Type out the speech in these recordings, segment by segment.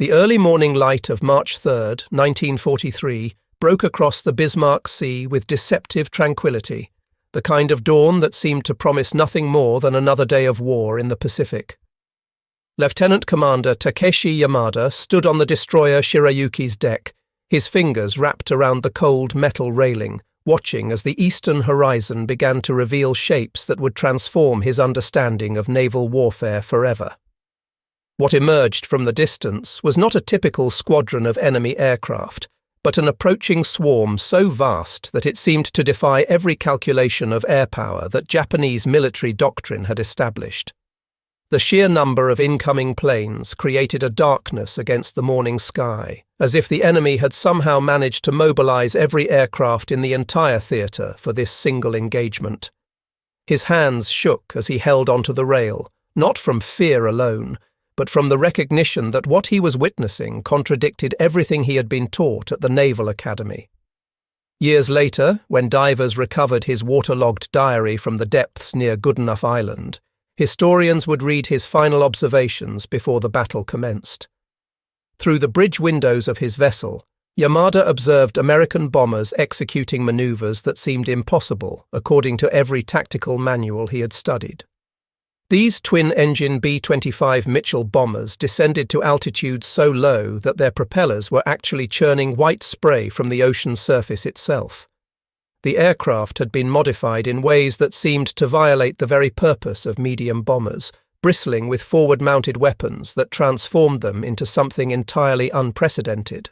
The early morning light of March 3, 1943, broke across the Bismarck Sea with deceptive tranquility, the kind of dawn that seemed to promise nothing more than another day of war in the Pacific. Lieutenant Commander Takeshi Yamada stood on the destroyer Shirayuki's deck, his fingers wrapped around the cold metal railing, watching as the eastern horizon began to reveal shapes that would transform his understanding of naval warfare forever. What emerged from the distance was not a typical squadron of enemy aircraft, but an approaching swarm so vast that it seemed to defy every calculation of air power that Japanese military doctrine had established. The sheer number of incoming planes created a darkness against the morning sky, as if the enemy had somehow managed to mobilize every aircraft in the entire theater for this single engagement. His hands shook as he held onto the rail, not from fear alone, but from the recognition that what he was witnessing contradicted everything he had been taught at the Naval Academy. Years later, when divers recovered his waterlogged diary from the depths near Goodenough Island, historians would read his final observations before the battle commenced. Through the bridge windows of his vessel, Yamada observed American bombers executing maneuvers that seemed impossible according to every tactical manual he had studied. These twin-engine B-25 Mitchell bombers descended to altitudes so low that their propellers were actually churning white spray from the ocean surface itself. The aircraft had been modified in ways that seemed to violate the very purpose of medium bombers, bristling with forward-mounted weapons that transformed them into something entirely unprecedented.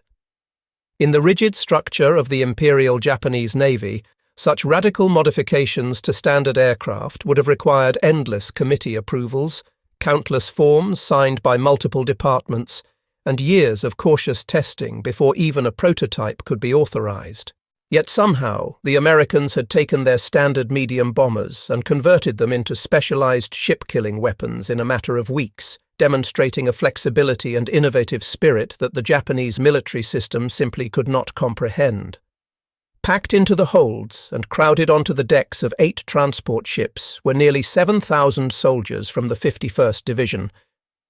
In the rigid structure of the Imperial Japanese Navy, such radical modifications to standard aircraft would have required endless committee approvals, countless forms signed by multiple departments, and years of cautious testing before even a prototype could be authorized. Yet somehow, the Americans had taken their standard medium bombers and converted them into specialized ship-killing weapons in a matter of weeks, demonstrating a flexibility and innovative spirit that the Japanese military system simply could not comprehend. Packed into the holds and crowded onto the decks of 8 transport ships were nearly 7,000 soldiers from the 51st Division,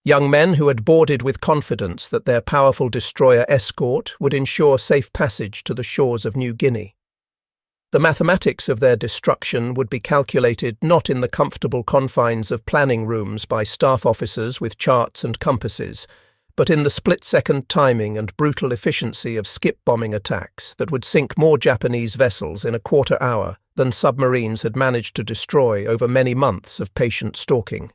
young men who had boarded with confidence that their powerful destroyer escort would ensure safe passage to the shores of New Guinea. The mathematics of their destruction would be calculated not in the comfortable confines of planning rooms by staff officers with charts and compasses, but in the split-second timing and brutal efficiency of skip-bombing attacks that would sink more Japanese vessels in a quarter hour than submarines had managed to destroy over many months of patient stalking.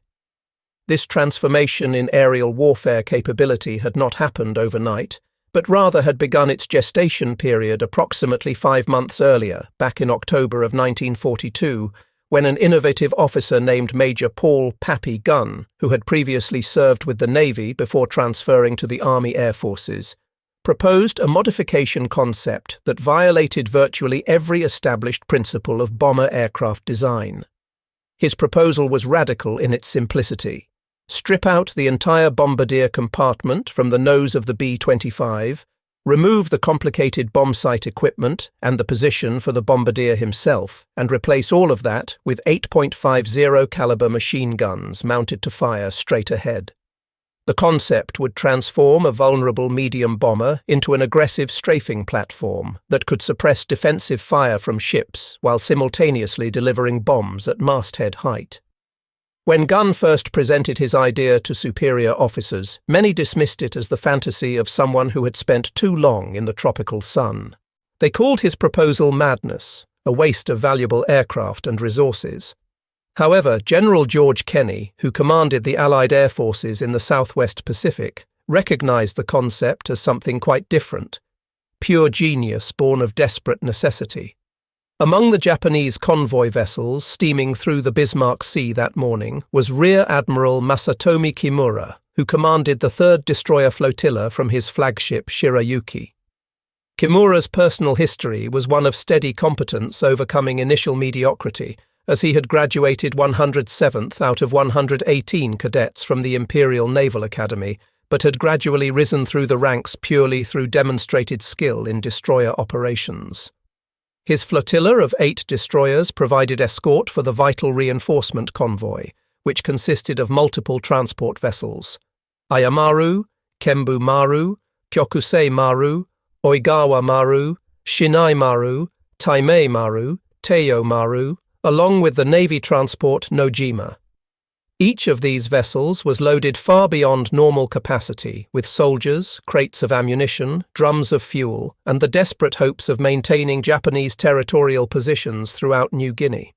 This transformation in aerial warfare capability had not happened overnight, but rather had begun its gestation period approximately 5 months earlier, back in October of 1942, when an innovative officer named Major Paul "Pappy" Gunn, who had previously served with the Navy before transferring to the Army Air Forces, proposed a modification concept that violated virtually every established principle of bomber aircraft design. His proposal was radical in its simplicity. Strip out the entire bombardier compartment from the nose of the B-25, remove the complicated bombsight equipment and the position for the bombardier himself, and replace all of that with 8.50 caliber machine guns mounted to fire straight ahead. The concept would transform a vulnerable medium bomber into an aggressive strafing platform that could suppress defensive fire from ships while simultaneously delivering bombs at masthead height. When Gunn first presented his idea to superior officers, many dismissed it as the fantasy of someone who had spent too long in the tropical sun. They called his proposal madness, a waste of valuable aircraft and resources. However, General George Kenney, who commanded the Allied Air Forces in the Southwest Pacific, recognized the concept as something quite different, pure genius born of desperate necessity. Among the Japanese convoy vessels steaming through the Bismarck Sea that morning was Rear Admiral Masatomi Kimura, who commanded the 3rd Destroyer Flotilla from his flagship Shirayuki. Kimura's personal history was one of steady competence overcoming initial mediocrity, as he had graduated 107th out of 118 cadets from the Imperial Naval Academy, but had gradually risen through the ranks purely through demonstrated skill in destroyer operations. His flotilla of 8 destroyers provided escort for the vital reinforcement convoy, which consisted of multiple transport vessels: Ayamaru, Kembu Maru, Kyokusei Maru, Oigawa Maru, Shinai Maru, Taimei Maru, Teiyo Maru, along with the Navy transport Nojima. Each of these vessels was loaded far beyond normal capacity, with soldiers, crates of ammunition, drums of fuel, and the desperate hopes of maintaining Japanese territorial positions throughout New Guinea.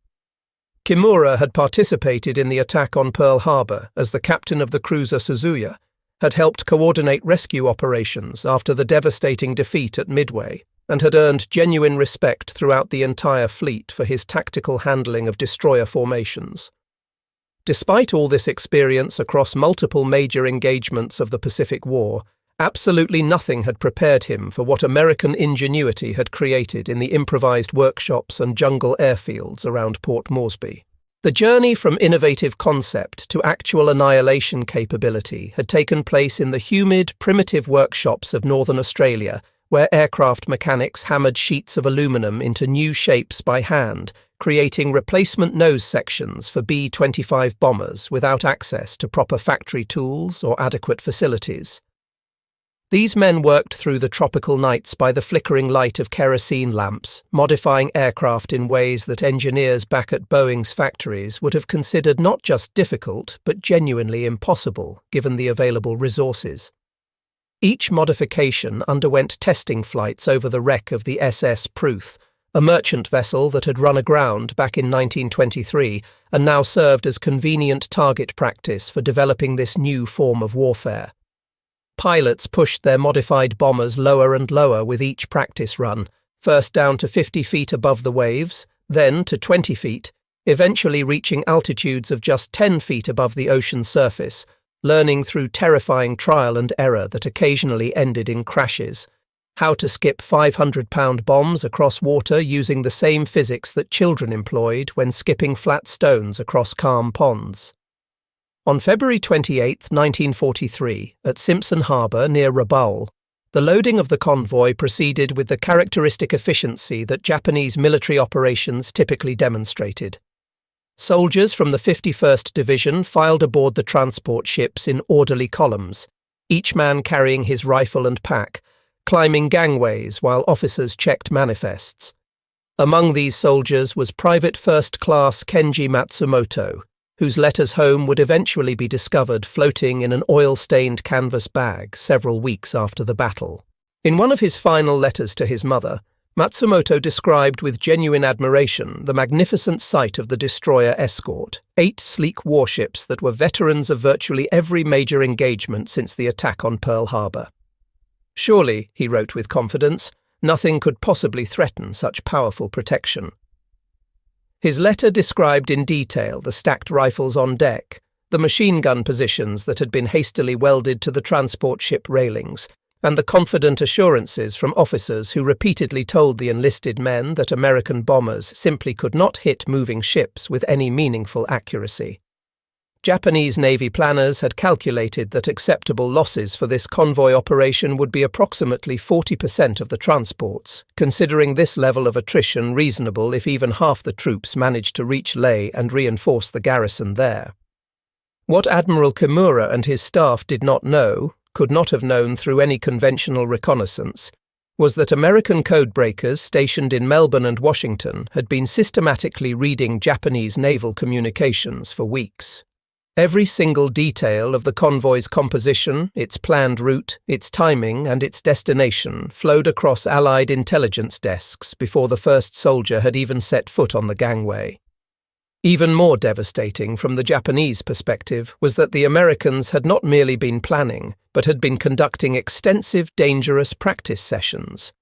Kimura had participated in the attack on Pearl Harbor as the captain of the cruiser Suzuya, had helped coordinate rescue operations after the devastating defeat at Midway, and had earned genuine respect throughout the entire fleet for his tactical handling of destroyer formations. Despite all this experience across multiple major engagements of the Pacific War, absolutely nothing had prepared him for what American ingenuity had created in the improvised workshops and jungle airfields around Port Moresby. The journey from innovative concept to actual annihilation capability had taken place in the humid, primitive workshops of northern Australia, where aircraft mechanics hammered sheets of aluminum into new shapes by hand, creating replacement nose sections for B-25 bombers without access to proper factory tools or adequate facilities. These men worked through the tropical nights by the flickering light of kerosene lamps, modifying aircraft in ways that engineers back at Boeing's factories would have considered not just difficult, but genuinely impossible, given the available resources. Each modification underwent testing flights over the wreck of the SS Pruth, a merchant vessel that had run aground back in 1923 and now served as convenient target practice for developing this new form of warfare. Pilots pushed their modified bombers lower and lower with each practice run, first down to 50 feet above the waves, then to 20 feet, eventually reaching altitudes of just 10 feet above the ocean surface, learning through terrifying trial and error that occasionally ended in crashes, how to skip 500-pound bombs across water using the same physics that children employed when skipping flat stones across calm ponds. On February 28, 1943, at Simpson Harbour near Rabaul, the loading of the convoy proceeded with the characteristic efficiency that Japanese military operations typically demonstrated. Soldiers from the 51st Division filed aboard the transport ships in orderly columns, each man carrying his rifle and pack, climbing gangways while officers checked manifests. Among these soldiers was Private First Class Kenji Matsumoto, whose letters home would eventually be discovered floating in an oil-stained canvas bag several weeks after the battle. In one of his final letters to his mother, Matsumoto described with genuine admiration the magnificent sight of the destroyer escort, 8 sleek warships that were veterans of virtually every major engagement since the attack on Pearl Harbor. Surely, he wrote with confidence, nothing could possibly threaten such powerful protection. His letter described in detail the stacked rifles on deck, the machine gun positions that had been hastily welded to the transport ship railings, and the confident assurances from officers who repeatedly told the enlisted men that American bombers simply could not hit moving ships with any meaningful accuracy. Japanese Navy planners had calculated that acceptable losses for this convoy operation would be approximately 40% of the transports, considering this level of attrition reasonable if even half the troops managed to reach Lae and reinforce the garrison there. What Admiral Kimura and his staff did not know, could not have known through any conventional reconnaissance, was that American codebreakers stationed in Melbourne and Washington had been systematically reading Japanese naval communications for weeks. Every single detail of the convoy's composition, its planned route, its timing, and its destination flowed across Allied intelligence desks before the first soldier had even set foot on the gangway. Even more devastating from the Japanese perspective was that the Americans had not merely been planning, but had been conducting extensive, dangerous practice sessions.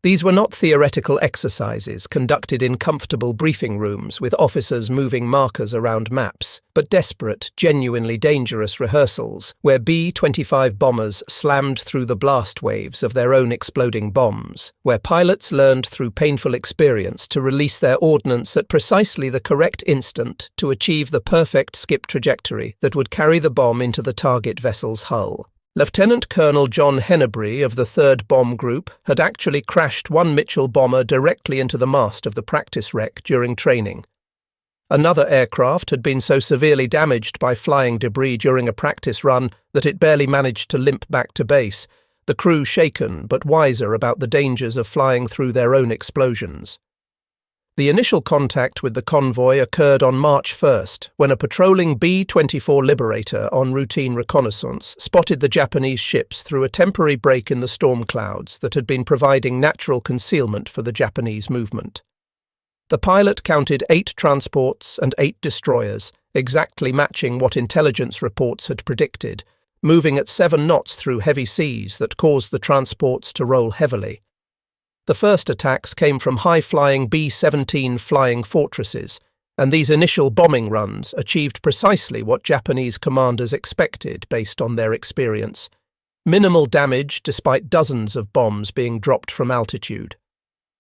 These were not theoretical exercises conducted in comfortable briefing rooms with officers moving markers around maps, but desperate, genuinely dangerous rehearsals where B-25 bombers slammed through the blast waves of their own exploding bombs, where pilots learned through painful experience to release their ordnance at precisely the correct instant to achieve the perfect skip trajectory that would carry the bomb into the target vessel's hull. Lieutenant Colonel John Hennebrey of the 3rd Bomb Group had actually crashed one Mitchell bomber directly into the mast of the practice wreck during training. Another aircraft had been so severely damaged by flying debris during a practice run that it barely managed to limp back to base, the crew shaken but wiser about the dangers of flying through their own explosions. The initial contact with the convoy occurred on March 1st, when a patrolling B-24 Liberator on routine reconnaissance spotted the Japanese ships through a temporary break in the storm clouds that had been providing natural concealment for the Japanese movement. The pilot counted 8 transports and 8 destroyers, exactly matching what intelligence reports had predicted, moving at 7 knots through heavy seas that caused the transports to roll heavily. The first attacks came from high-flying B-17 flying fortresses, and these initial bombing runs achieved precisely what Japanese commanders expected based on their experience: minimal damage despite dozens of bombs being dropped from altitude.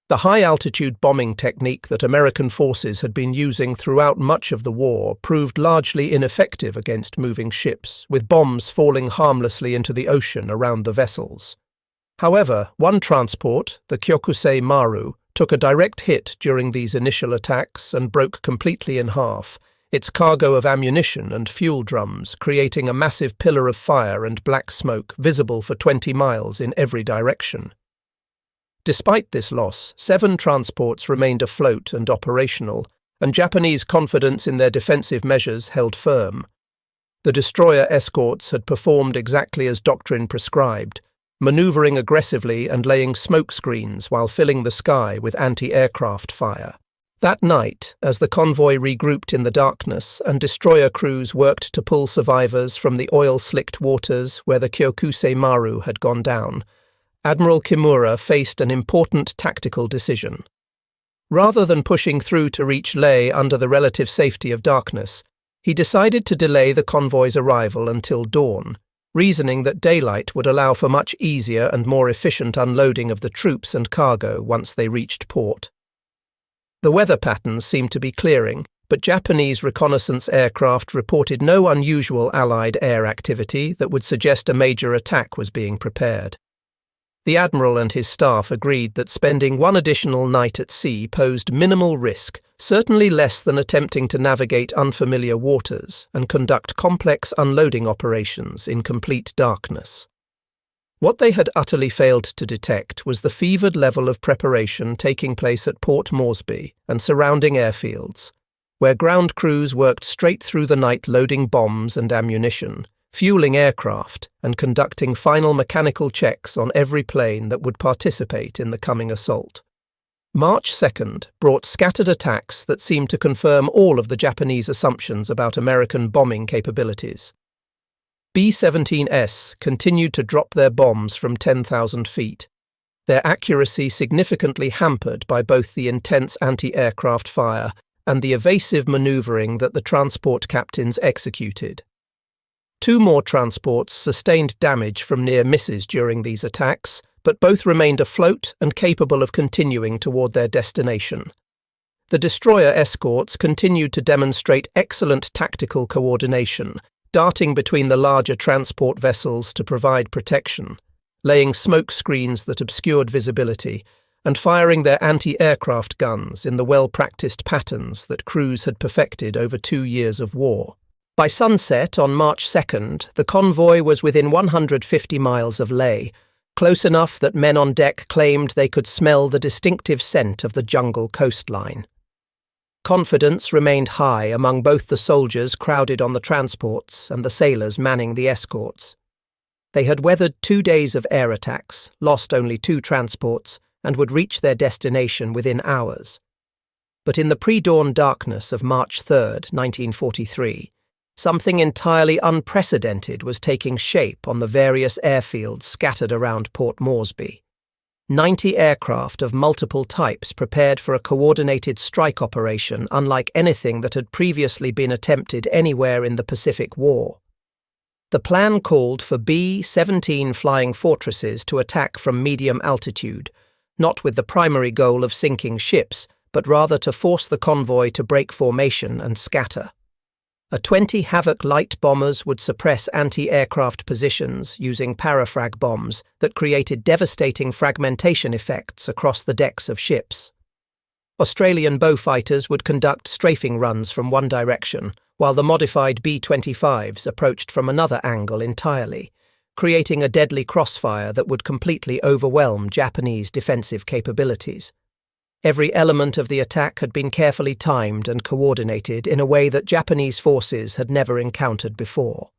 The high-altitude bombing technique that American forces had been using throughout much of the war proved largely ineffective against moving ships, with bombs falling harmlessly into the ocean around the vessels. However, one transport, the Kyokusei Maru, took a direct hit during these initial attacks and broke completely in half, its cargo of ammunition and fuel drums creating a massive pillar of fire and black smoke visible for 20 miles in every direction. Despite this loss, 7 transports remained afloat and operational, and Japanese confidence in their defensive measures held firm. The destroyer escorts had performed exactly as doctrine prescribed, maneuvering aggressively and laying smoke screens while filling the sky with anti-aircraft fire. That night, as the convoy regrouped in the darkness and destroyer crews worked to pull survivors from the oil-slicked waters where the Kyokusei Maru had gone down, Admiral Kimura faced an important tactical decision. Rather than pushing through to reach Leh under the relative safety of darkness, he decided to delay the convoy's arrival until dawn, reasoning that daylight would allow for much easier and more efficient unloading of the troops and cargo once they reached port. The weather patterns seemed to be clearing, but Japanese reconnaissance aircraft reported no unusual Allied air activity that would suggest a major attack was being prepared. The Admiral and his staff agreed that spending one additional night at sea posed minimal risk, certainly less than attempting to navigate unfamiliar waters and conduct complex unloading operations in complete darkness. What they had utterly failed to detect was the fevered level of preparation taking place at Port Moresby and surrounding airfields, where ground crews worked straight through the night loading bombs and ammunition, fueling aircraft, and conducting final mechanical checks on every plane that would participate in the coming assault. March 2nd brought scattered attacks that seemed to confirm all of the Japanese assumptions about American bombing capabilities. B-17s continued to drop their bombs from 10,000 feet, their accuracy significantly hampered by both the intense anti-aircraft fire and the evasive maneuvering that the transport captains executed. 2 more transports sustained damage from near misses during these attacks, but both remained afloat and capable of continuing toward their destination. The destroyer escorts continued to demonstrate excellent tactical coordination, darting between the larger transport vessels to provide protection, laying smoke screens that obscured visibility, and firing their anti-aircraft guns in the well-practiced patterns that crews had perfected over 2 years of war. By sunset on March 2nd, the convoy was within 150 miles of Leh, close enough that men on deck claimed they could smell the distinctive scent of the jungle coastline. Confidence remained high among both the soldiers crowded on the transports and the sailors manning the escorts. They had weathered 2 days of air attacks, lost only 2 transports, and would reach their destination within hours. But in the pre-dawn darkness of March 3rd, 1943, something entirely unprecedented was taking shape on the various airfields scattered around Port Moresby. 90 aircraft of multiple types prepared for a coordinated strike operation unlike anything that had previously been attempted anywhere in the Pacific War. The plan called for B-17 flying fortresses to attack from medium altitude, not with the primary goal of sinking ships, but rather to force the convoy to break formation and scatter. A 20 Havoc light bombers would suppress anti-aircraft positions using parafrag bombs that created devastating fragmentation effects across the decks of ships. Australian Beaufighters would conduct strafing runs from one direction, while the modified B-25s approached from another angle entirely, creating a deadly crossfire that would completely overwhelm Japanese defensive capabilities. Every element of the attack had been carefully timed and coordinated in a way that Japanese forces had never encountered before.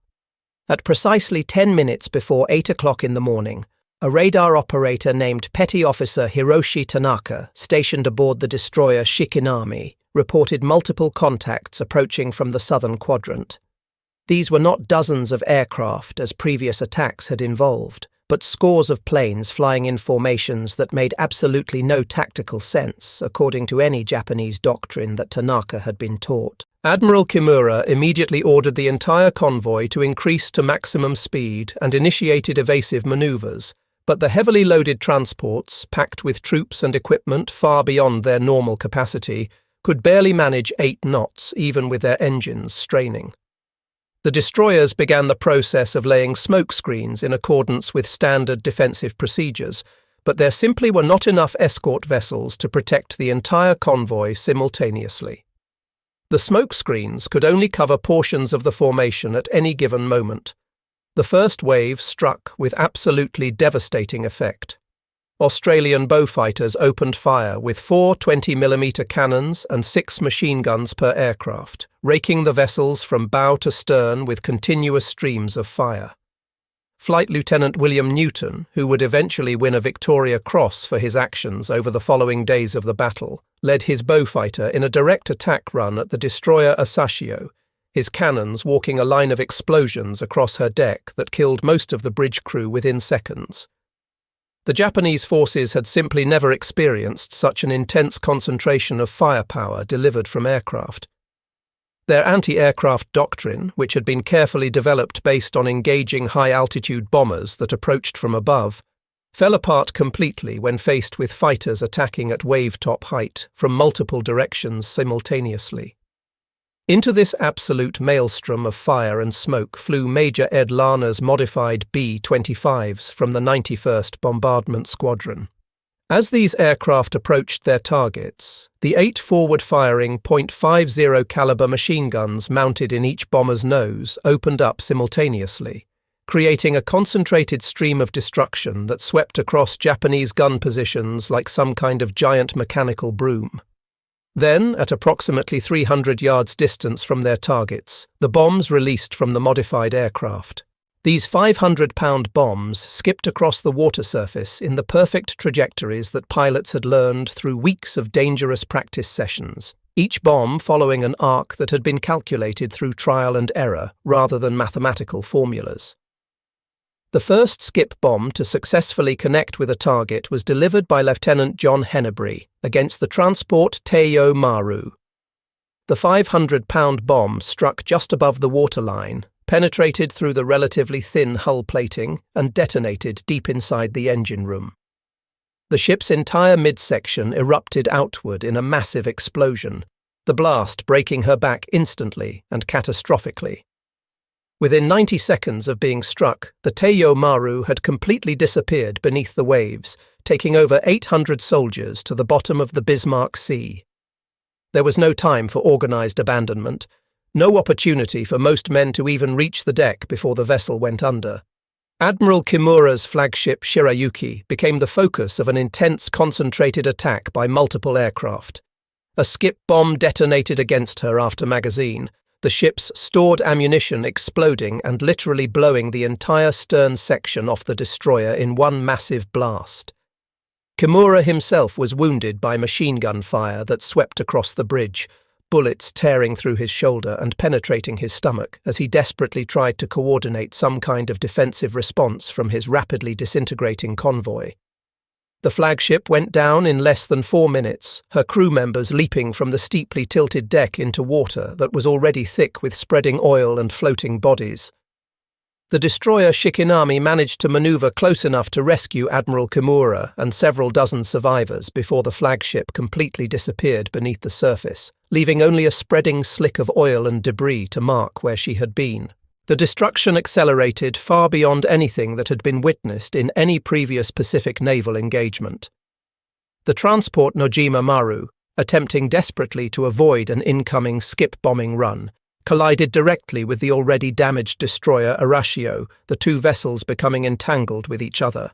At precisely 10 minutes before 8 o'clock in the morning, a radar operator named Petty Officer Hiroshi Tanaka, stationed aboard the destroyer Shikinami, reported multiple contacts approaching from the southern quadrant. These were not dozens of aircraft, as previous attacks had involved, but scores of planes flying in formations that made absolutely no tactical sense, according to any Japanese doctrine that Tanaka had been taught. Admiral Kimura immediately ordered the entire convoy to increase to maximum speed and initiated evasive maneuvers, but the heavily loaded transports, packed with troops and equipment far beyond their normal capacity, could barely manage 8 knots, even with their engines straining. The destroyers began the process of laying smoke screens in accordance with standard defensive procedures, but there simply were not enough escort vessels to protect the entire convoy simultaneously. The smoke screens could only cover portions of the formation at any given moment. The first wave struck with absolutely devastating effect. Australian Beaufighters opened fire with 4 20mm cannons and 6 machine guns per aircraft, raking the vessels from bow to stern with continuous streams of fire. Flight Lieutenant William Newton, who would eventually win a Victoria Cross for his actions over the following days of the battle, led his Beaufighter in a direct attack run at the destroyer Asashio, his cannons walking a line of explosions across her deck that killed most of the bridge crew within seconds. The Japanese forces had simply never experienced such an intense concentration of firepower delivered from aircraft. Their anti-aircraft doctrine, which had been carefully developed based on engaging high-altitude bombers that approached from above, fell apart completely when faced with fighters attacking at wave-top height from multiple directions simultaneously. Into this absolute maelstrom of fire and smoke flew Major Ed Larner's modified B-25s from the 91st Bombardment Squadron. As these aircraft approached their targets, the 8 forward-firing .50 caliber machine guns mounted in each bomber's nose opened up simultaneously, creating a concentrated stream of destruction that swept across Japanese gun positions like some kind of giant mechanical broom. Then, at approximately 300 yards distance from their targets, the bombs released from the modified aircraft. These 500-pound bombs skipped across the water surface in the perfect trajectories that pilots had learned through weeks of dangerous practice sessions, each bomb following an arc that had been calculated through trial and error rather than mathematical formulas. The first skip bomb to successfully connect with a target was delivered by Lieutenant John Hennebury against the transport Teiyo Maru. The 500-pound bomb struck just above the waterline, penetrated through the relatively thin hull plating, and detonated deep inside the engine room. The ship's entire midsection erupted outward in a massive explosion, the blast breaking her back instantly and catastrophically. Within 90 seconds of being struck, the Teiyo Maru had completely disappeared beneath the waves, taking over 800 soldiers to the bottom of the Bismarck Sea. There was no time for organized abandonment, no opportunity for most men to even reach the deck before the vessel went under. Admiral Kimura's flagship Shirayuki became the focus of an intense concentrated attack by multiple aircraft. A skip bomb detonated against her after magazine, the ship's stored ammunition exploding and literally blowing the entire stern section off the destroyer in one massive blast. Kimura himself was wounded by machine gun fire that swept across the bridge, bullets tearing through his shoulder and penetrating his stomach as he desperately tried to coordinate some kind of defensive response from his rapidly disintegrating convoy. The flagship went down in less than 4 minutes, her crew members leaping from the steeply tilted deck into water that was already thick with spreading oil and floating bodies. The destroyer Shikinami managed to maneuver close enough to rescue Admiral Kimura and several dozen survivors before the flagship completely disappeared beneath the surface, leaving only a spreading slick of oil and debris to mark where she had been. The destruction accelerated far beyond anything that had been witnessed in any previous Pacific naval engagement. The transport Nojima Maru, attempting desperately to avoid an incoming skip-bombing run, collided directly with the already damaged destroyer Arashio, the two vessels becoming entangled with each other.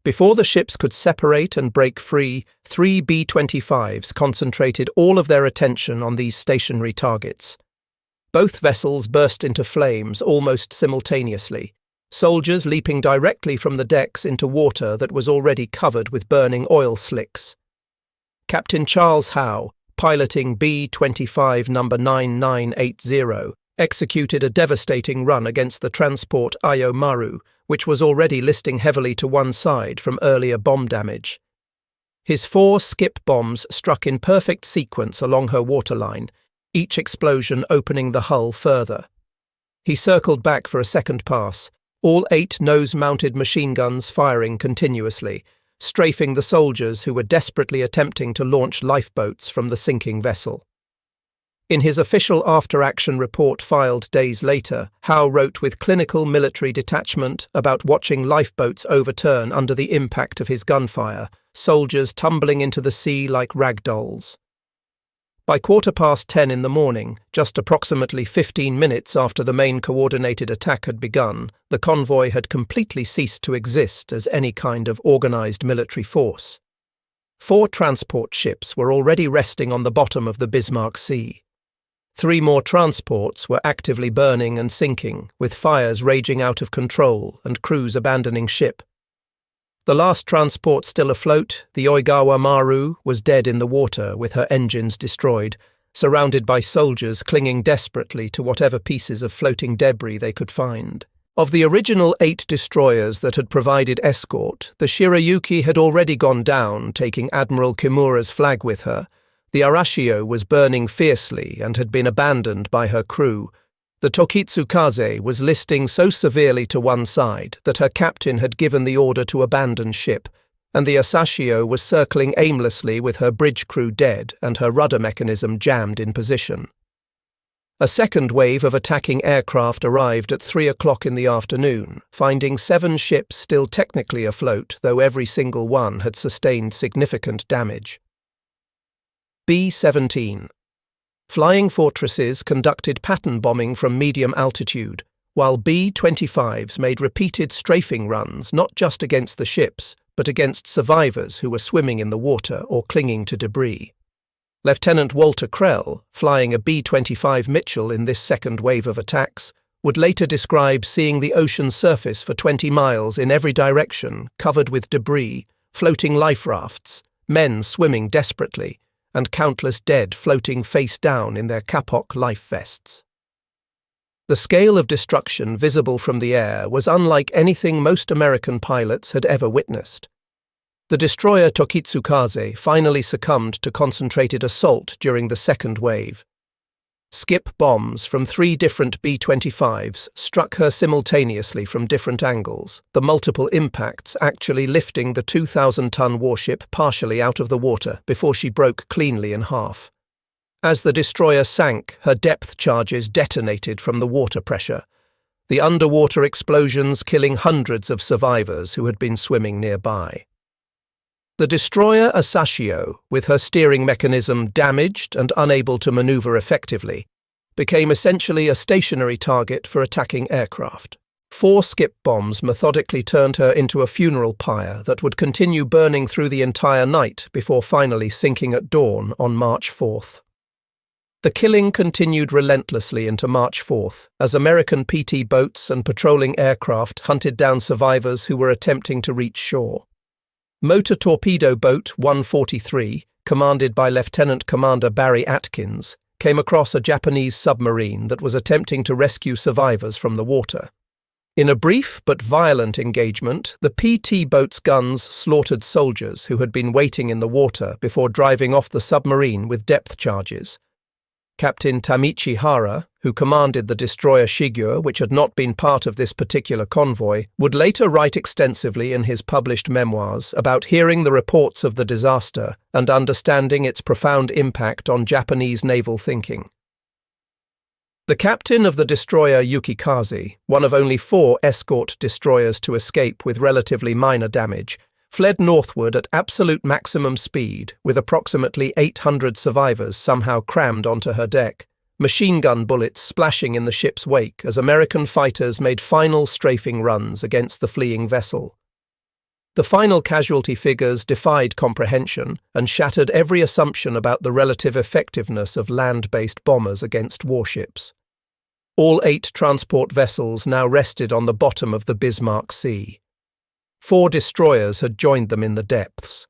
Before the ships could separate and break free, 3 B-25s concentrated all of their attention on these stationary targets. Both vessels burst into flames almost simultaneously, soldiers leaping directly from the decks into water that was already covered with burning oil slicks. Captain Charles Howe, piloting B-25 number 9980, executed a devastating run against the transport Ayo Maru, which was already listing heavily to one side from earlier bomb damage. His 4 skip bombs struck in perfect sequence along her waterline, each explosion opening the hull further. He circled back for a second pass, all 8 nose-mounted machine guns firing continuously, strafing the soldiers who were desperately attempting to launch lifeboats from the sinking vessel. In his official after-action report filed days later, Howe wrote with clinical military detachment about watching lifeboats overturn under the impact of his gunfire, soldiers tumbling into the sea like rag dolls. By 10:15 in the morning, just approximately 15 minutes after the main coordinated attack had begun, the convoy had completely ceased to exist as any kind of organized military force. 4 transport ships were already resting on the bottom of the Bismarck Sea. 3 more transports were actively burning and sinking, with fires raging out of control and crews abandoning ship. The last transport still afloat, the Oigawa Maru, was dead in the water with her engines destroyed, surrounded by soldiers clinging desperately to whatever pieces of floating debris they could find. Of the original 8 destroyers that had provided escort, the Shirayuki had already gone down, taking Admiral Kimura's flag with her. The Arashio was burning fiercely and had been abandoned by her crew. The Tokitsukaze was listing so severely to one side that her captain had given the order to abandon ship, and the Asashio was circling aimlessly with her bridge crew dead and her rudder mechanism jammed in position. A second wave of attacking aircraft arrived at 3 o'clock in the afternoon, finding 7 ships still technically afloat, though every single one had sustained significant damage. B-17. Flying fortresses conducted pattern bombing from medium altitude, while B-25s made repeated strafing runs not just against the ships, but against survivors who were swimming in the water or clinging to debris. Lieutenant Walter Krell, flying a B-25 Mitchell in this second wave of attacks, would later describe seeing the ocean surface for 20 miles in every direction, covered with debris, floating life rafts, men swimming desperately, and countless dead floating face down in their kapok life vests. The scale of destruction visible from the air was unlike anything most American pilots had ever witnessed. The destroyer Tokitsukaze finally succumbed to concentrated assault during the second wave. Skip bombs from 3 different B-25s struck her simultaneously from different angles, the multiple impacts actually lifting the 2,000-ton warship partially out of the water before she broke cleanly in half. As the destroyer sank, her depth charges detonated from the water pressure, the underwater explosions killing hundreds of survivors who had been swimming nearby. The destroyer Asashio, with her steering mechanism damaged and unable to maneuver effectively, became essentially a stationary target for attacking aircraft. 4 skip bombs methodically turned her into a funeral pyre that would continue burning through the entire night before finally sinking at dawn on March 4th. The killing continued relentlessly into March 4th as American PT boats and patrolling aircraft hunted down survivors who were attempting to reach shore. Motor Torpedo Boat 143, commanded by Lieutenant Commander Barry Atkins, came across a Japanese submarine that was attempting to rescue survivors from the water. In a brief but violent engagement, the PT boat's guns slaughtered soldiers who had been waiting in the water before driving off the submarine with depth charges. Captain Tamichi Hara, who commanded the destroyer Shigure, which had not been part of this particular convoy, would later write extensively in his published memoirs about hearing the reports of the disaster and understanding its profound impact on Japanese naval thinking. The captain of the destroyer Yukikaze, one of only 4 escort destroyers to escape with relatively minor damage, fled northward at absolute maximum speed, with approximately 800 survivors somehow crammed onto her deck, machine gun bullets splashing in the ship's wake as American fighters made final strafing runs against the fleeing vessel. The final casualty figures defied comprehension and shattered every assumption about the relative effectiveness of land-based bombers against warships. All 8 transport vessels now rested on the bottom of the Bismarck Sea. 4 destroyers had joined them in the depths.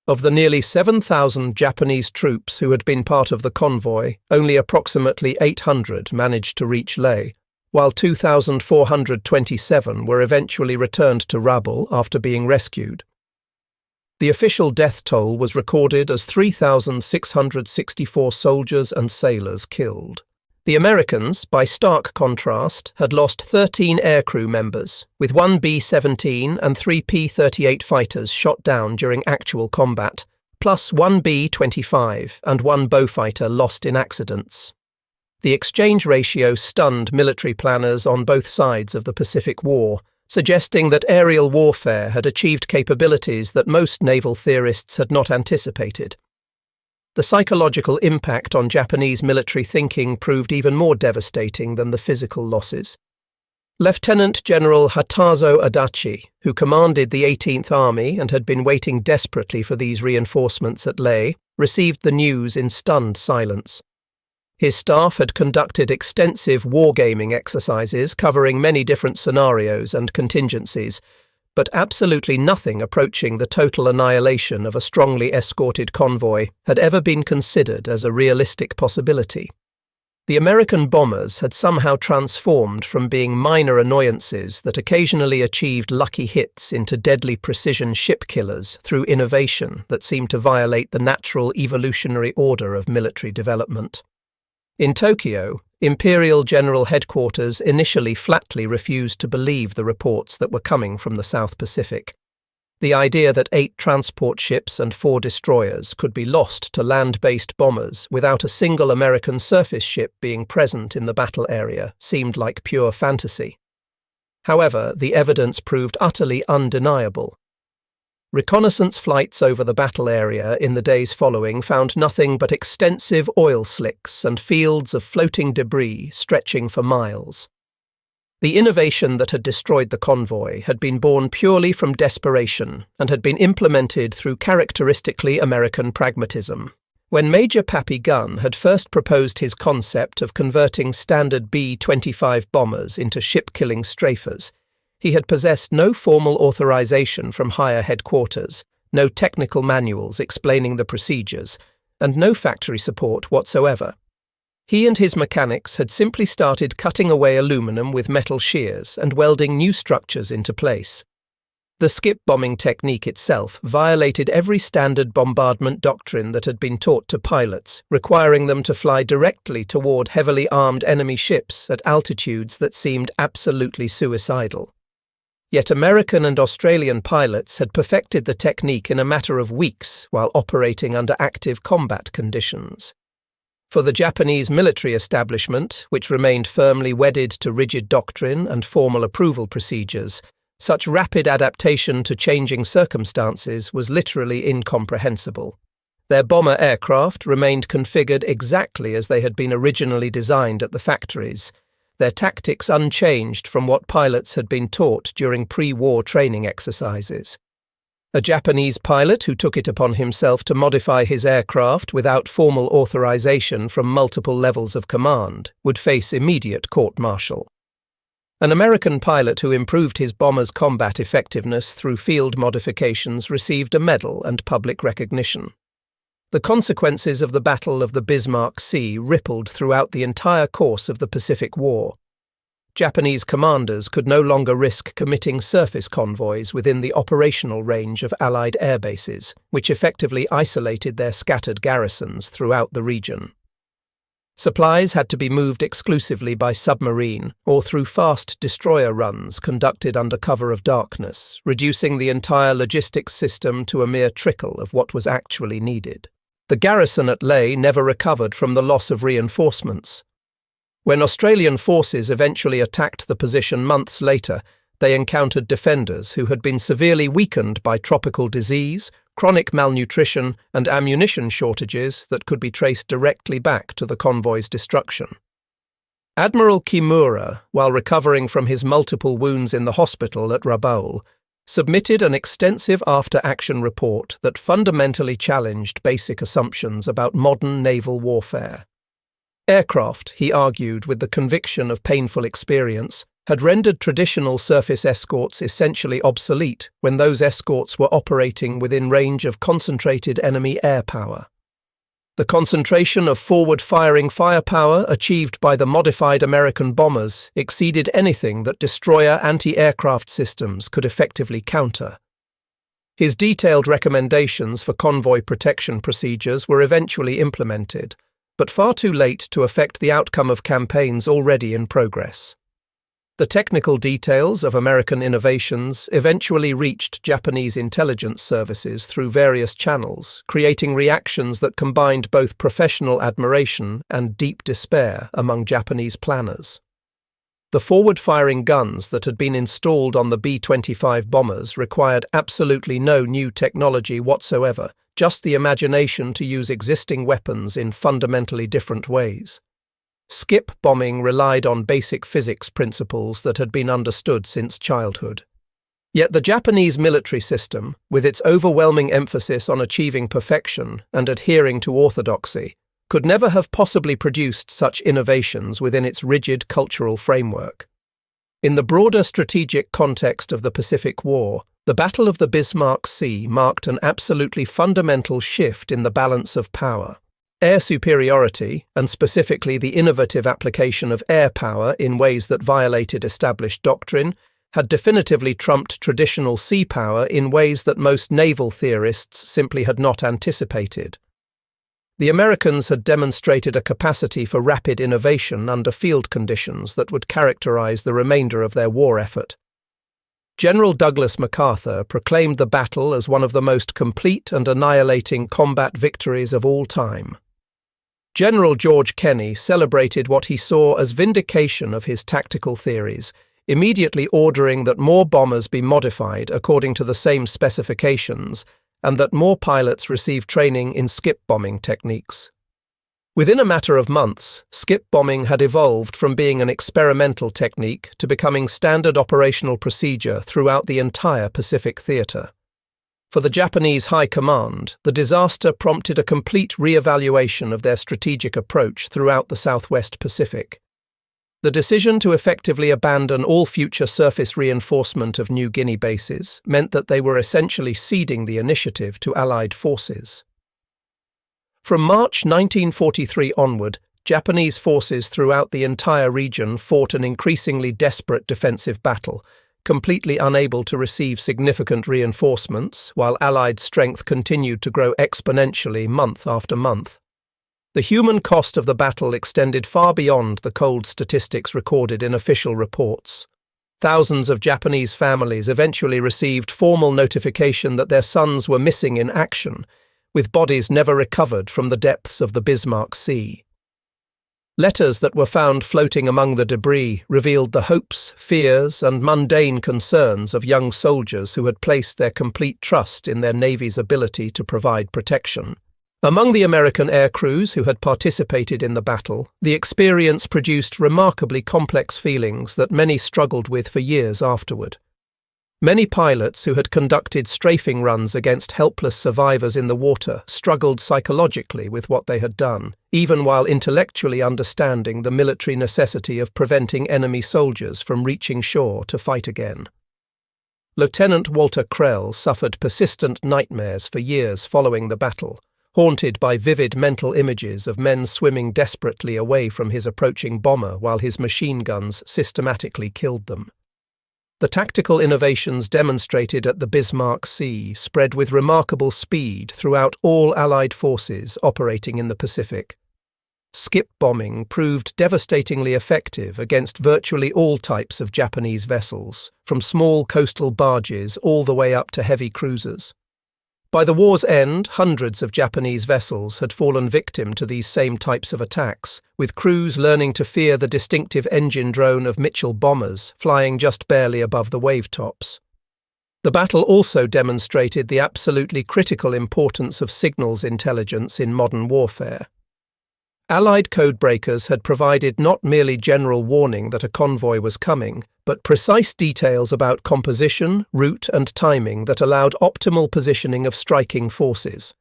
Of the nearly 7,000 Japanese troops who had been part of the convoy, only approximately 800 managed to reach Leh, while 2,427 were eventually returned to Rabaul after being rescued. The official death toll was recorded as 3,664 soldiers and sailors killed. The Americans, by stark contrast, had lost 13 aircrew members, with 1 B-17 and 3 P-38 fighters shot down during actual combat, plus 1 B-25 and 1 Beaufighter lost in accidents. The exchange ratio stunned military planners on both sides of the Pacific War, suggesting that aerial warfare had achieved capabilities that most naval theorists had not anticipated. The psychological impact on Japanese military thinking proved even more devastating than the physical losses. Lieutenant General Hatazo Adachi, who commanded the 18th Army and had been waiting desperately for these reinforcements at Leh, received the news in stunned silence. His staff had conducted extensive wargaming exercises covering many different scenarios and contingencies, but absolutely nothing approaching the total annihilation of a strongly escorted convoy had ever been considered as a realistic possibility. The American bombers had somehow transformed from being minor annoyances that occasionally achieved lucky hits into deadly precision ship killers through innovation that seemed to violate the natural evolutionary order of military development. In Tokyo, Imperial General Headquarters initially flatly refused to believe the reports that were coming from the South Pacific. The idea that 8 transport ships and 4 destroyers could be lost to land-based bombers without a single American surface ship being present in the battle area seemed like pure fantasy. However, the evidence proved utterly undeniable. Reconnaissance flights over the battle area in the days following found nothing but extensive oil slicks and fields of floating debris stretching for miles. The innovation that had destroyed the convoy had been born purely from desperation and had been implemented through characteristically American pragmatism. When Major Pappy Gunn had first proposed his concept of converting standard B-25 bombers into ship-killing strafers, he had possessed no formal authorization from higher headquarters, no technical manuals explaining the procedures, and no factory support whatsoever. He and his mechanics had simply started cutting away aluminum with metal shears and welding new structures into place. The skip bombing technique itself violated every standard bombardment doctrine that had been taught to pilots, requiring them to fly directly toward heavily armed enemy ships at altitudes that seemed absolutely suicidal. Yet American and Australian pilots had perfected the technique in a matter of weeks while operating under active combat conditions. For the Japanese military establishment, which remained firmly wedded to rigid doctrine and formal approval procedures, such rapid adaptation to changing circumstances was literally incomprehensible. Their bomber aircraft remained configured exactly as they had been originally designed at the factories, their tactics unchanged from what pilots had been taught during pre-war training exercises. A Japanese pilot who took it upon himself to modify his aircraft without formal authorization from multiple levels of command would face immediate court-martial. An American pilot who improved his bomber's combat effectiveness through field modifications received a medal and public recognition. The consequences of the Battle of the Bismarck Sea rippled throughout the entire course of the Pacific War. Japanese commanders could no longer risk committing surface convoys within the operational range of Allied air bases, which effectively isolated their scattered garrisons throughout the region. Supplies had to be moved exclusively by submarine or through fast destroyer runs conducted under cover of darkness, reducing the entire logistics system to a mere trickle of what was actually needed. The garrison at Leh never recovered from the loss of reinforcements. When Australian forces eventually attacked the position months later, they encountered defenders who had been severely weakened by tropical disease, chronic malnutrition, and ammunition shortages that could be traced directly back to the convoy's destruction. Admiral Kimura, while recovering from his multiple wounds in the hospital at Rabaul, submitted an extensive after-action report that fundamentally challenged basic assumptions about modern naval warfare. Aircraft, he argued with the conviction of painful experience, had rendered traditional surface escorts essentially obsolete when those escorts were operating within range of concentrated enemy air power. The concentration of forward-firing firepower achieved by the modified American bombers exceeded anything that destroyer anti-aircraft systems could effectively counter. His detailed recommendations for convoy protection procedures were eventually implemented, but far too late to affect the outcome of campaigns already in progress. The technical details of American innovations eventually reached Japanese intelligence services through various channels, creating reactions that combined both professional admiration and deep despair among Japanese planners. The forward-firing guns that had been installed on the B-25 bombers required absolutely no new technology whatsoever, just the imagination to use existing weapons in fundamentally different ways. Skip bombing relied on basic physics principles that had been understood since childhood. Yet the Japanese military system, with its overwhelming emphasis on achieving perfection and adhering to orthodoxy, could never have possibly produced such innovations within its rigid cultural framework. In the broader strategic context of the Pacific War, the Battle of the Bismarck Sea marked an absolutely fundamental shift in the balance of power. Air superiority, and specifically the innovative application of air power in ways that violated established doctrine, had definitively trumped traditional sea power in ways that most naval theorists simply had not anticipated. The Americans had demonstrated a capacity for rapid innovation under field conditions that would characterize the remainder of their war effort. General Douglas MacArthur proclaimed the battle as one of the most complete and annihilating combat victories of all time. General George Kenney celebrated what he saw as vindication of his tactical theories, immediately ordering that more bombers be modified according to the same specifications and that more pilots receive training in skip bombing techniques. Within a matter of months, skip bombing had evolved from being an experimental technique to becoming standard operational procedure throughout the entire Pacific theater. For the Japanese High Command, the disaster prompted a complete re-evaluation of their strategic approach throughout the Southwest Pacific. The decision to effectively abandon all future surface reinforcement of New Guinea bases meant that they were essentially ceding the initiative to Allied forces. From March 1943 onward, Japanese forces throughout the entire region fought an increasingly desperate defensive battle, completely unable to receive significant reinforcements, while Allied strength continued to grow exponentially month after month. The human cost of the battle extended far beyond the cold statistics recorded in official reports. Thousands of Japanese families eventually received formal notification that their sons were missing in action, with bodies never recovered from the depths of the Bismarck Sea. Letters that were found floating among the debris revealed the hopes, fears, and mundane concerns of young soldiers who had placed their complete trust in their Navy's ability to provide protection. Among the American air crews who had participated in the battle, the experience produced remarkably complex feelings that many struggled with for years afterward. Many pilots who had conducted strafing runs against helpless survivors in the water struggled psychologically with what they had done, even while intellectually understanding the military necessity of preventing enemy soldiers from reaching shore to fight again. Lieutenant Walter Krell suffered persistent nightmares for years following the battle, haunted by vivid mental images of men swimming desperately away from his approaching bomber while his machine guns systematically killed them. The tactical innovations demonstrated at the Bismarck Sea spread with remarkable speed throughout all Allied forces operating in the Pacific. Skip bombing proved devastatingly effective against virtually all types of Japanese vessels, from small coastal barges all the way up to heavy cruisers. By the war's end, hundreds of Japanese vessels had fallen victim to these same types of attacks, with crews learning to fear the distinctive engine drone of Mitchell bombers flying just barely above the wave tops. The battle also demonstrated the absolutely critical importance of signals intelligence in modern warfare. Allied codebreakers had provided not merely general warning that a convoy was coming, but precise details about composition, route, and timing that allowed optimal positioning of striking forces.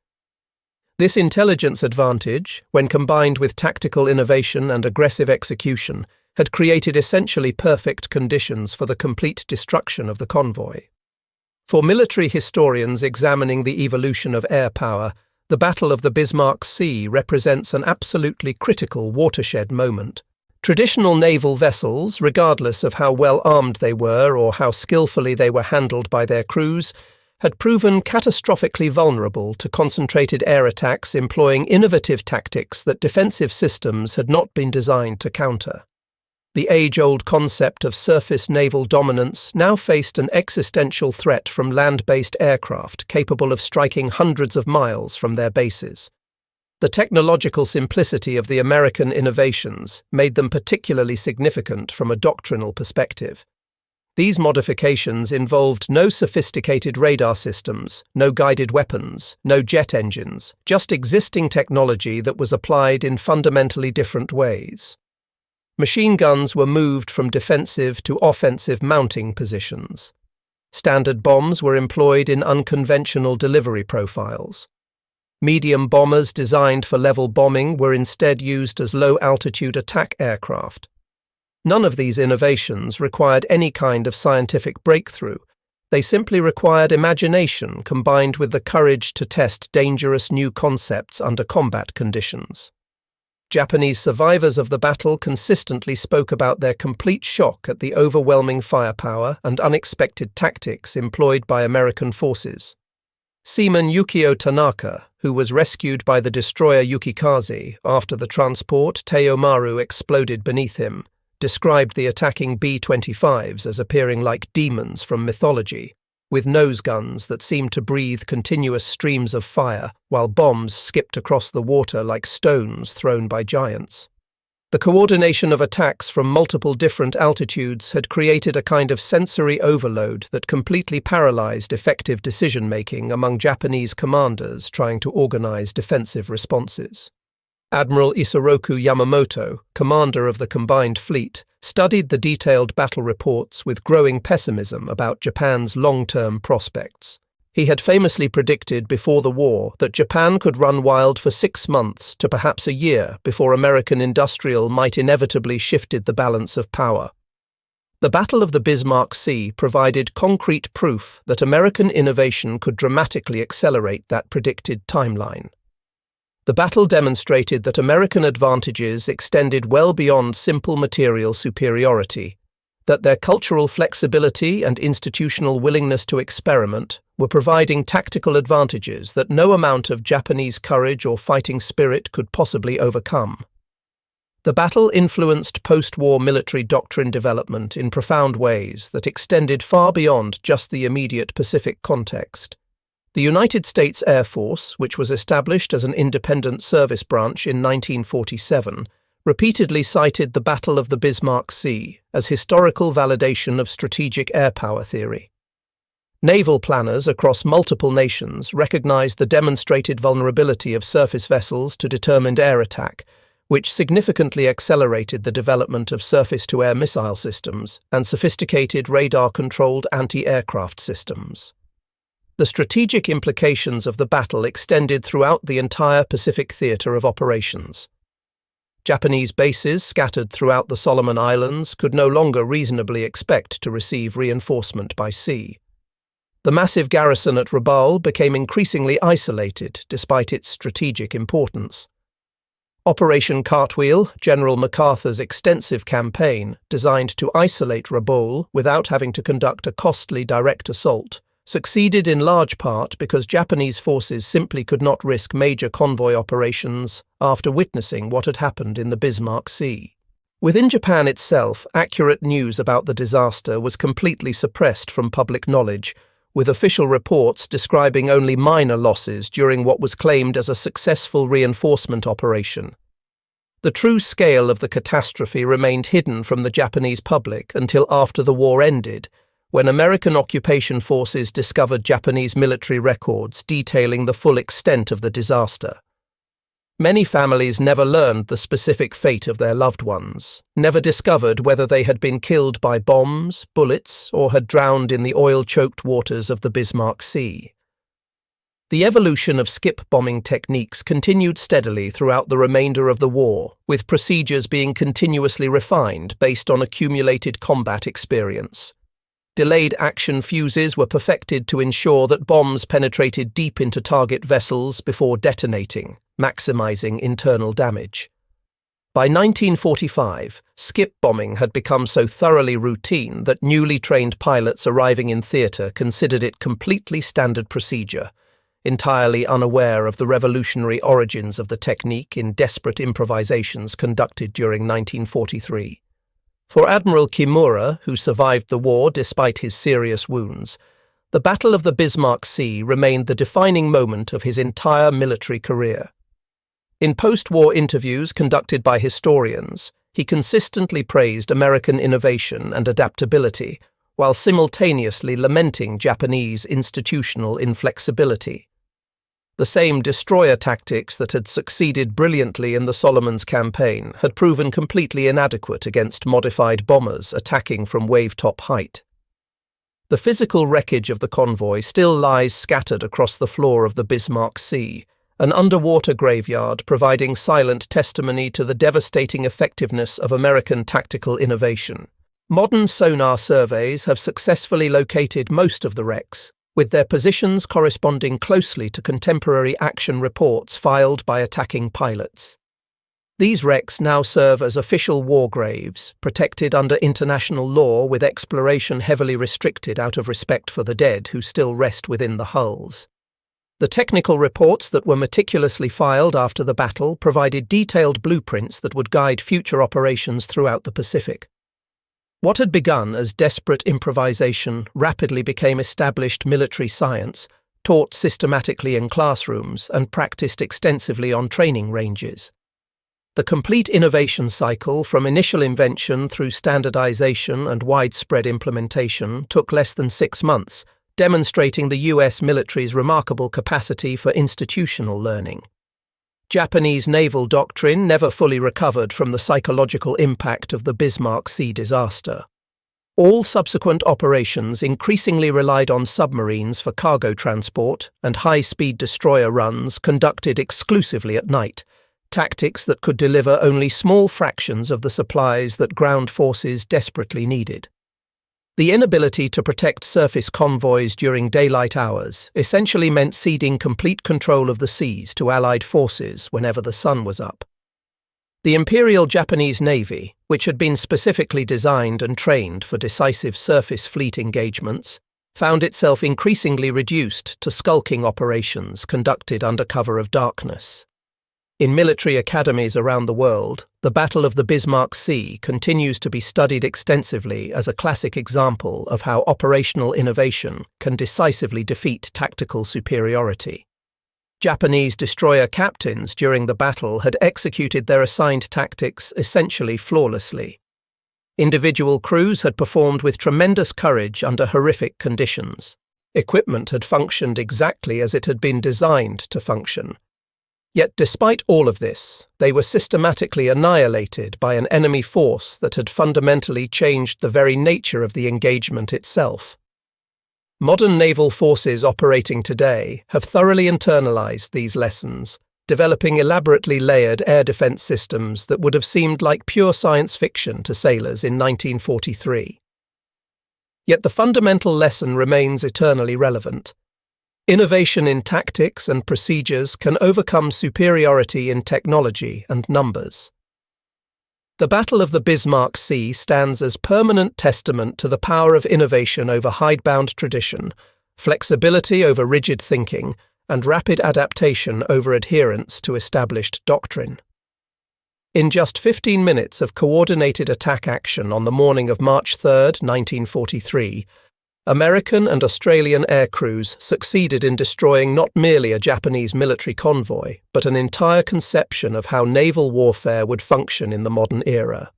This intelligence advantage, when combined with tactical innovation and aggressive execution, had created essentially perfect conditions for the complete destruction of the convoy. For military historians examining the evolution of air power, the Battle of the Bismarck Sea represents an absolutely critical watershed moment. Traditional naval vessels, regardless of how well armed they were or how skillfully they were handled by their crews, had proven catastrophically vulnerable to concentrated air attacks employing innovative tactics that defensive systems had not been designed to counter. The age-old concept of surface naval dominance now faced an existential threat from land-based aircraft capable of striking hundreds of miles from their bases. The technological simplicity of the American innovations made them particularly significant from a doctrinal perspective. These modifications involved no sophisticated radar systems, no guided weapons, no jet engines, just existing technology that was applied in fundamentally different ways. Machine guns were moved from defensive to offensive mounting positions. Standard bombs were employed in unconventional delivery profiles. Medium bombers designed for level bombing were instead used as low-altitude attack aircraft. None of these innovations required any kind of scientific breakthrough. They simply required imagination combined with the courage to test dangerous new concepts under combat conditions. Japanese survivors of the battle consistently spoke about their complete shock at the overwhelming firepower and unexpected tactics employed by American forces. Seaman Yukio Tanaka, who was rescued by the destroyer Yukikaze after the transport Teomaru exploded beneath him, described the attacking B-25s as appearing like demons from mythology, with nose guns that seemed to breathe continuous streams of fire while bombs skipped across the water like stones thrown by giants. The coordination of attacks from multiple different altitudes had created a kind of sensory overload that completely paralyzed effective decision-making among Japanese commanders trying to organize defensive responses. Admiral Isoroku Yamamoto, commander of the combined fleet, studied the detailed battle reports with growing pessimism about Japan's long-term prospects. He had famously predicted before the war that Japan could run wild for 6 months to perhaps a year before American industrial might inevitably shifted the balance of power. The Battle of the Bismarck Sea provided concrete proof that American innovation could dramatically accelerate that predicted timeline. The battle demonstrated that American advantages extended well beyond simple material superiority, that their cultural flexibility and institutional willingness to experiment were providing tactical advantages that no amount of Japanese courage or fighting spirit could possibly overcome. The battle influenced post-war military doctrine development in profound ways that extended far beyond just the immediate Pacific context. The United States Air Force, which was established as an independent service branch in 1947, repeatedly cited the Battle of the Bismarck Sea as historical validation of strategic air power theory. Naval planners across multiple nations recognized the demonstrated vulnerability of surface vessels to determined air attack, which significantly accelerated the development of surface-to-air missile systems and sophisticated radar-controlled anti-aircraft systems. The strategic implications of the battle extended throughout the entire Pacific theater of operations. Japanese bases scattered throughout the Solomon Islands could no longer reasonably expect to receive reinforcement by sea. The massive garrison at Rabaul became increasingly isolated despite its strategic importance. Operation Cartwheel, General MacArthur's extensive campaign designed to isolate Rabaul without having to conduct a costly direct assault, succeeded in large part because Japanese forces simply could not risk major convoy operations after witnessing what had happened in the Bismarck Sea. Within Japan itself, accurate news about the disaster was completely suppressed from public knowledge, with official reports describing only minor losses during what was claimed as a successful reinforcement operation. The true scale of the catastrophe remained hidden from the Japanese public until after the war ended, when American occupation forces discovered Japanese military records detailing the full extent of the disaster. Many families never learned the specific fate of their loved ones, never discovered whether they had been killed by bombs, bullets, or had drowned in the oil-choked waters of the Bismarck Sea. The evolution of skip bombing techniques continued steadily throughout the remainder of the war, with procedures being continuously refined based on accumulated combat experience. Delayed action fuses were perfected to ensure that bombs penetrated deep into target vessels before detonating, maximizing internal damage. By 1945, skip bombing had become so thoroughly routine that newly trained pilots arriving in theatre considered it completely standard procedure, entirely unaware of the revolutionary origins of the technique in desperate improvisations conducted during 1943. For Admiral Kimura, who survived the war despite his serious wounds, the Battle of the Bismarck Sea remained the defining moment of his entire military career. In post-war interviews conducted by historians, he consistently praised American innovation and adaptability, while simultaneously lamenting Japanese institutional inflexibility. The same destroyer tactics that had succeeded brilliantly in the Solomons campaign had proven completely inadequate against modified bombers attacking from wave-top height. The physical wreckage of the convoy still lies scattered across the floor of the Bismarck Sea, an underwater graveyard providing silent testimony to the devastating effectiveness of American tactical innovation. Modern sonar surveys have successfully located most of the wrecks, with their positions corresponding closely to contemporary action reports filed by attacking pilots. These wrecks now serve as official war graves, protected under international law with exploration heavily restricted out of respect for the dead who still rest within the hulls. The technical reports that were meticulously filed after the battle provided detailed blueprints that would guide future operations throughout the Pacific. What had begun as desperate improvisation rapidly became established military science, taught systematically in classrooms and practiced extensively on training ranges. The complete innovation cycle from initial invention through standardization and widespread implementation took less than 6 months, demonstrating the US military's remarkable capacity for institutional learning. Japanese naval doctrine never fully recovered from the psychological impact of the Bismarck Sea disaster. All subsequent operations increasingly relied on submarines for cargo transport and high-speed destroyer runs conducted exclusively at night, tactics that could deliver only small fractions of the supplies that ground forces desperately needed. The inability to protect surface convoys during daylight hours essentially meant ceding complete control of the seas to Allied forces whenever the sun was up. The Imperial Japanese Navy, which had been specifically designed and trained for decisive surface fleet engagements, found itself increasingly reduced to skulking operations conducted under cover of darkness. In military academies around the world, the Battle of the Bismarck Sea continues to be studied extensively as a classic example of how operational innovation can decisively defeat tactical superiority. Japanese destroyer captains during the battle had executed their assigned tactics essentially flawlessly. Individual crews had performed with tremendous courage under horrific conditions. Equipment had functioned exactly as it had been designed to function. Yet despite all of this, they were systematically annihilated by an enemy force that had fundamentally changed the very nature of the engagement itself. Modern naval forces operating today have thoroughly internalized these lessons, developing elaborately layered air defense systems that would have seemed like pure science fiction to sailors in 1943. Yet the fundamental lesson remains eternally relevant. Innovation in tactics and procedures can overcome superiority in technology and numbers. The Battle of the Bismarck Sea stands as permanent testament to the power of innovation over hidebound tradition, flexibility over rigid thinking, and rapid adaptation over adherence to established doctrine. In just 15 minutes of coordinated attack action on the morning of March 3, 1943, American and Australian aircrews succeeded in destroying not merely a Japanese military convoy, but an entire conception of how naval warfare would function in the modern era.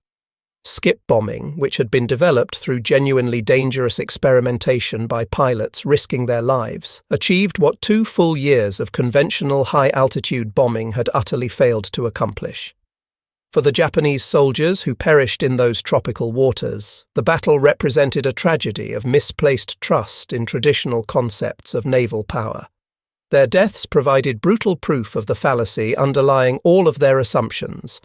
Skip bombing, which had been developed through genuinely dangerous experimentation by pilots risking their lives, achieved what 2 full years of conventional high-altitude bombing had utterly failed to accomplish. For the Japanese soldiers who perished in those tropical waters, the battle represented a tragedy of misplaced trust in traditional concepts of naval power. Their deaths provided brutal proof of the fallacy underlying all of their assumptions.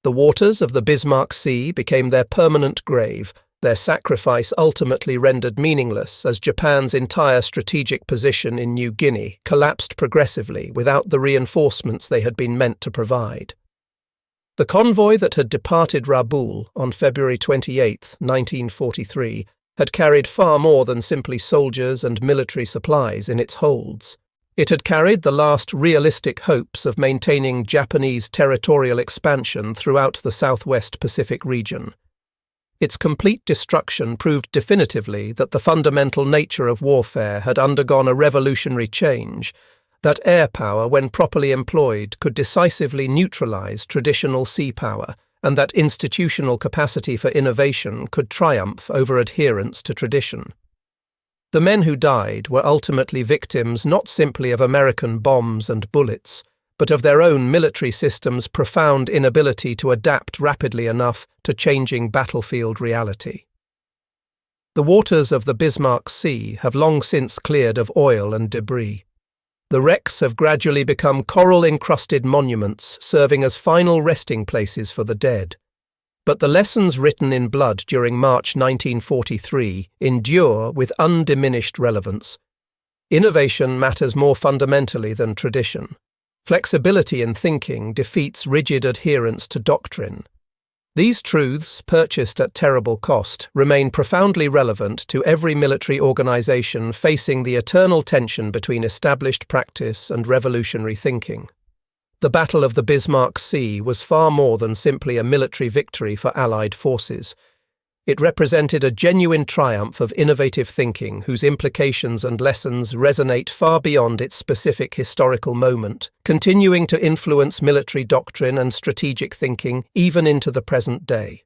The waters of the Bismarck Sea became their permanent grave, their sacrifice ultimately rendered meaningless as Japan's entire strategic position in New Guinea collapsed progressively without the reinforcements they had been meant to provide. The convoy that had departed Rabaul on February 28, 1943, had carried far more than simply soldiers and military supplies in its holds. It had carried the last realistic hopes of maintaining Japanese territorial expansion throughout the Southwest Pacific region. Its complete destruction proved definitively that the fundamental nature of warfare had undergone a revolutionary change, that air power, when properly employed, could decisively neutralize traditional sea power, and that institutional capacity for innovation could triumph over adherence to tradition. The men who died were ultimately victims not simply of American bombs and bullets, but of their own military system's profound inability to adapt rapidly enough to changing battlefield reality. The waters of the Bismarck Sea have long since cleared of oil and debris. The wrecks have gradually become coral-encrusted monuments serving as final resting places for the dead. But the lessons written in blood during March 1943 endure with undiminished relevance. Innovation matters more fundamentally than tradition. Flexibility in thinking defeats rigid adherence to doctrine. These truths, purchased at terrible cost, remain profoundly relevant to every military organization facing the eternal tension between established practice and revolutionary thinking. The Battle of the Bismarck Sea was far more than simply a military victory for Allied forces. It represented a genuine triumph of innovative thinking whose implications and lessons resonate far beyond its specific historical moment, continuing to influence military doctrine and strategic thinking even into the present day.